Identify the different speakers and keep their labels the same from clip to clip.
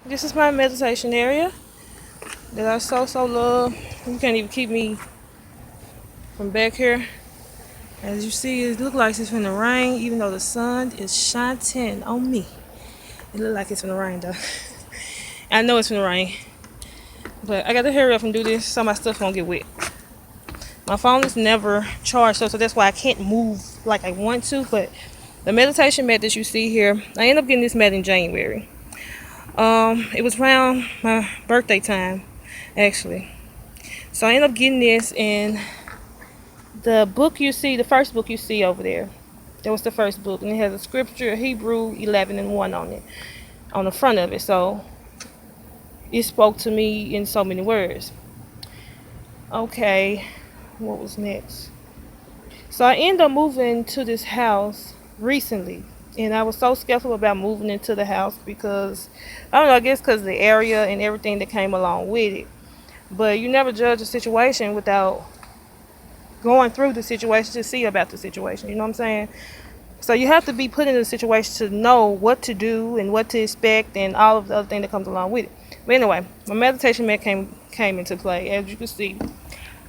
Speaker 1: This is my meditation area that I so love. You can't even keep me from back here. As you see, it looks like it's gonna rain, even though the sun is shining on me. It looks like it's gonna rain though. I know it's gonna rain, but I gotta hurry up and do this so my stuff won't get wet. My phone is never charged, so that's why I can't move like I want to. But the meditation mat that you see here, I ended up getting this mat in January. It was around my birthday time, actually. So I ended up getting this, and the book you see, the first book you see over there, that was the first book, and it has a scripture, Hebrew 11:1 on it, on the front of it. So it spoke to me in so many words. Okay, what was next? So I ended up moving to this house recently, and I was so skeptical about moving into the house because I don't know, I guess because of the area and everything that came along with it. But you never judge a situation without going through the situation to see about the situation. You know what I'm saying? So you have to be put in a situation to know what to do and what to expect and all of the other thing that comes along with it. But anyway, my meditation mat came into play. As you can see,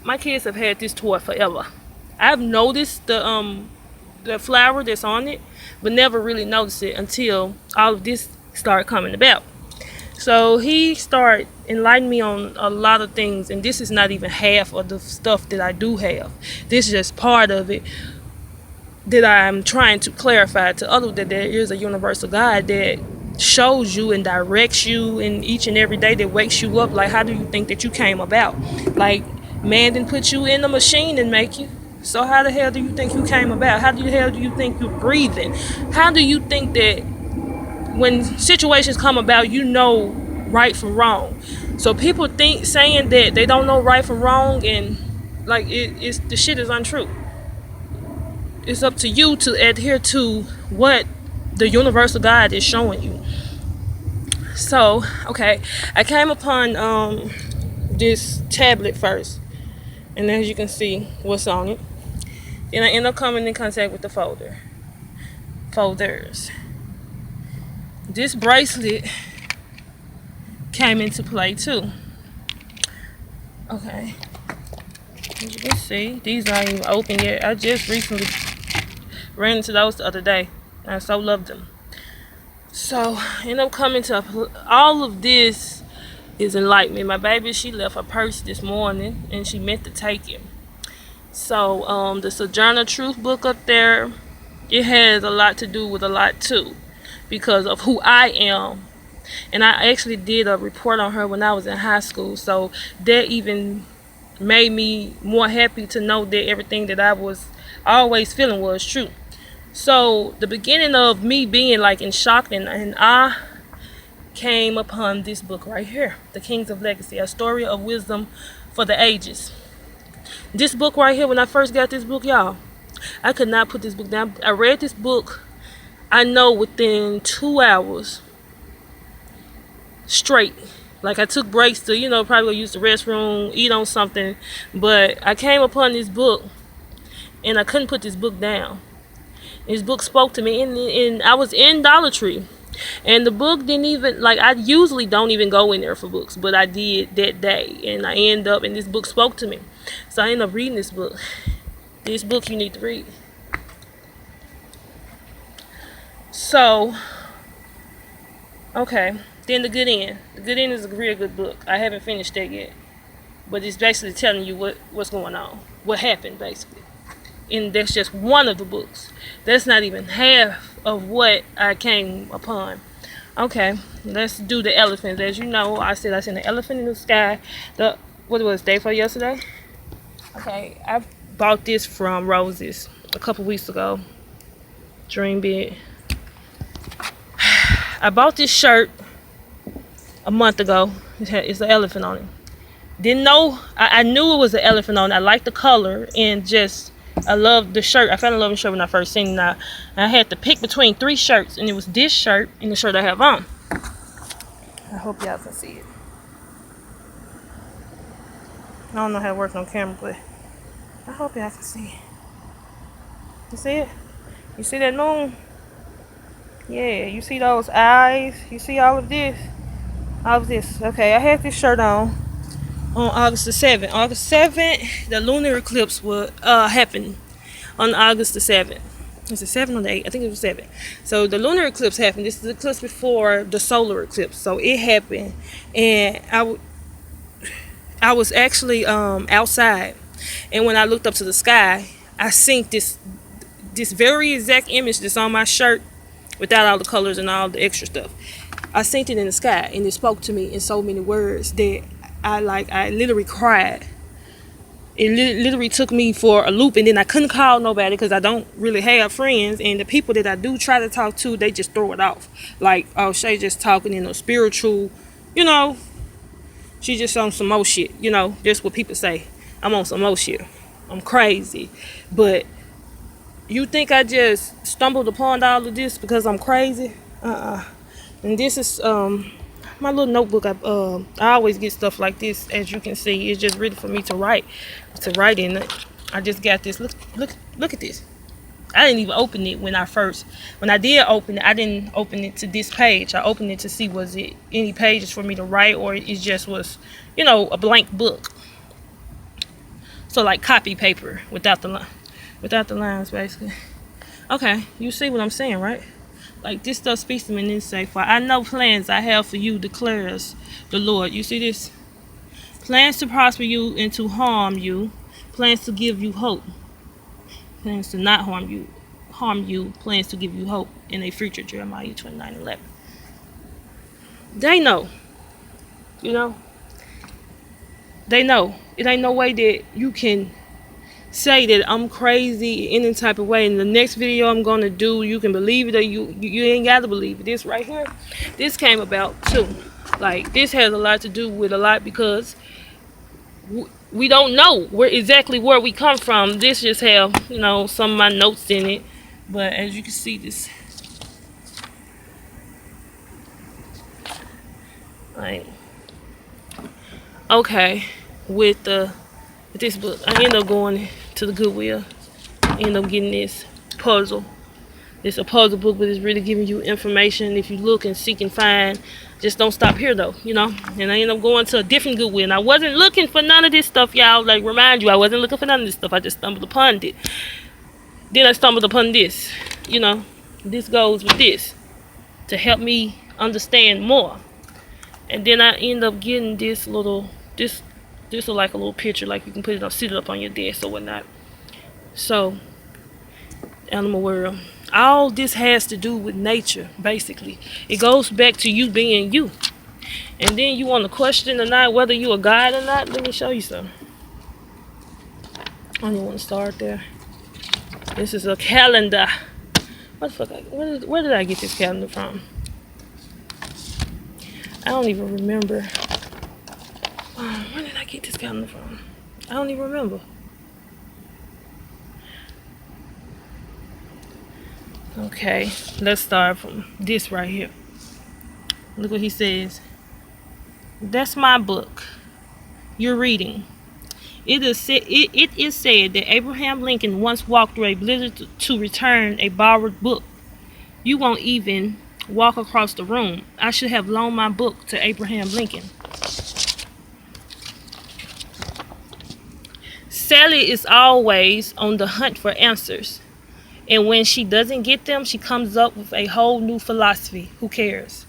Speaker 1: my kids have had this toy forever. I've noticed the flower that's on it, but never really noticed it until all of this started coming about. So he started enlightening me on a lot of things, and this is not even half of the stuff that I do have. This is just part of it that I'm trying to clarify to others, that there is a universal God that shows you and directs you in each and every day, that wakes you up. Like, how do you think that you came about? Like, man didn't put you in a machine and make you. So how the hell do you think you came about? How the hell do you think you're breathing? How do you think that when situations come about, you know right from wrong? So people think saying that they don't know right from wrong, and like it's the shit is untrue. It's up to you to adhere to what the universal God is showing you. So okay, I came upon this tablet first, and as you can see what's on it. Then I end up coming in contact with the folders. This bracelet came into play too. Okay, as you can see, these aren't even open yet. I just recently ran into those the other day. I so love them. So I end up coming to all of this is enlightenment. My baby, she left her purse this morning and she meant to take it. So the Sojourner Truth book up there, it has a lot to do with a lot too, because of who I am. And I actually did a report on her when I was in high school, so that even made me more happy to know that everything that I was always feeling was true. So the beginning of me being like in shock and I came upon this book right here, The Kings of Legacy, a story of wisdom for the ages. This book right here, when I first got this book, y'all, I could not put this book down. I read this book, I know, within 2 hours straight. Like, I took breaks to, probably go use the restroom, eat on something. But I came upon this book, and I couldn't put this book down. This book spoke to me, and I was in Dollar Tree. And the book didn't even, like, I usually don't even go in there for books, but I did that day. And I end up, and this book spoke to me. So I ended up reading this book. This book you need to read. So, okay. Then The Good End. The Good End is a real good book. I haven't finished that yet. But it's basically telling you what's going on. What happened, basically. And that's just one of the books. That's not even half of what I came upon. Okay, let's do the elephants. As you know, I said I seen an elephant in the sky. What was day for yesterday? Okay, I bought this from Roses a couple weeks ago. Dream big. I bought this shirt a month ago. It's an elephant on it. Didn't know. I knew it was an elephant on it. I liked the color and just I loved the shirt. I fell in love with the shirt when I first seen it. I had to pick between 3 shirts, and it was this shirt and the shirt I have on. I hope y'all can see it. I don't know how it works on camera, but I hope y'all can see it. You see it? You see that moon? Yeah, you see those eyes? You see all of this? All of this. Okay, I had this shirt on August the 7th. August 7th, the lunar eclipse would happen on August the 7th. Is it 7 or the 8? I think it was 7. So the lunar eclipse happened. This is the eclipse before the solar eclipse. So it happened. And I was actually outside. And when I looked up to the sky, I seen this very exact image that's on my shirt without all the colors and all the extra stuff. I seen it in the sky, and it spoke to me in so many words that I literally cried. It literally took me for a loop, and then I couldn't call nobody because I don't really have friends, and the people that I do try to talk to, they just throw it off. Like, oh, Shay just talking in a spiritual, you know, she just on some more shit, just what people say. I'm on some more shit. I'm crazy. But you think I just stumbled upon all of this because I'm crazy? And this is my little notebook. I always get stuff like this. As you can see, it's just ready for me to write in it. I just got this. Look at this. I didn't even open it when I did open it. I didn't open it to this page. I opened it to see was it any pages for me to write, or it just was, a blank book. So like copy paper without the lines, basically. Okay, you see what I'm saying, right? Like, this stuff speaks to me, and it say, "For I know plans I have for you, declares the Lord." You see this? Plans to prosper you and to harm you. Plans to give you hope. Plans to not harm you. Plans to give you hope in a future. Jeremiah 29:11. They know. They know. It ain't no way that you can say that I'm crazy in any type of way. In the next video I'm gonna do, you can believe it or you ain't gotta believe it. This right here, this came about too. Like, this has a lot to do with a lot because we don't know exactly where we come from. This just have some of my notes in it, but as you can see, this like okay with this book. I ended up going to the Goodwill. I ended up getting this puzzle. It's a puzzle book, but it's really giving you information. If you look and seek and find, just don't stop here though, And I ended up going to a different Goodwill. And I wasn't looking for none of this stuff, y'all. Like, remind you, I wasn't looking for none of this stuff. I just stumbled upon it. Then I stumbled upon this. This goes with this to help me understand more. And then I end up getting this is like a little picture, like you can put it up, sit it up on your desk or whatnot. So, animal world. All this has to do with nature, basically. It goes back to you being you. And then you want to question or not whether you a God or not. Let me show you something. I don't even want to start there. This is a calendar. What the fuck? Where did I get this calendar from? I don't even remember. Where did I get this calendar from? I don't even remember. Okay, let's start from this right here. Look what he says. That's my book. You're reading. It is said that Abraham Lincoln once walked through a blizzard to return a borrowed book. You won't even walk across the room. I should have loaned my book to Abraham Lincoln. Sally is always on the hunt for answers. And when she doesn't get them, she comes up with a whole new philosophy. Who cares?